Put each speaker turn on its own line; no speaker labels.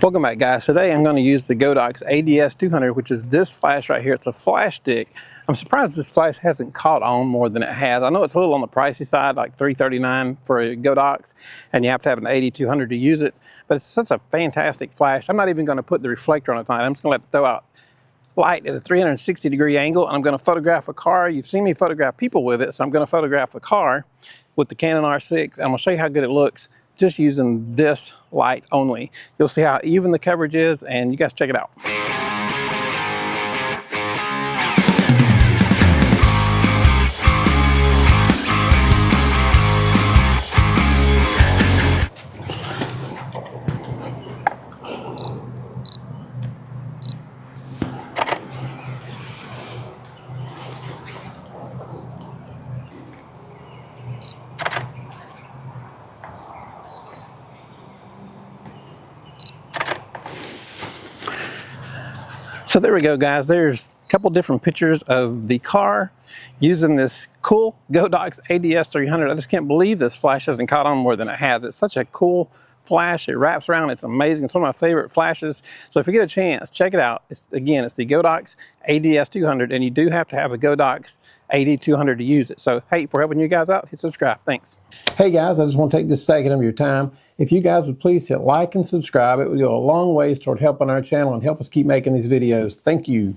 Welcome back, guys. Today I'm going to use the Godox ADS 200, which is this flash right here. It's a flash stick. I'm surprised this flash hasn't caught on more than it has. I know it's a little on the pricey side, like $339 for a Godox, and you have to have an AD200 to use it, but it's such a fantastic flash. I'm not even going to put the reflector on it tonight. I'm just going to let it throw out light at a 360-degree angle, and I'm going to photograph a car. You've seen me photograph people with it, so I'm going to photograph the car with the Canon R6. I'm going to show you how good it looks just using this light only. You'll see how even the coverage is, and you guys check it out. So there we go, guys. There's a couple different pictures of the car using this cool Godox ADS 300. I just can't believe this flash hasn't caught on more than it has. It's such a cool flash. It wraps around. It's amazing. It's one of my favorite flashes. So if you get a chance, check it out. It's the Godox ADS 200, and you do have to have a Godox AD200 to use it. So hey, for helping you guys out, hit subscribe. Thanks. Hey guys, I just want to take this second of your time. If you guys would please hit like and subscribe, it would go a long ways toward helping our channel and help us keep making these videos. Thank you.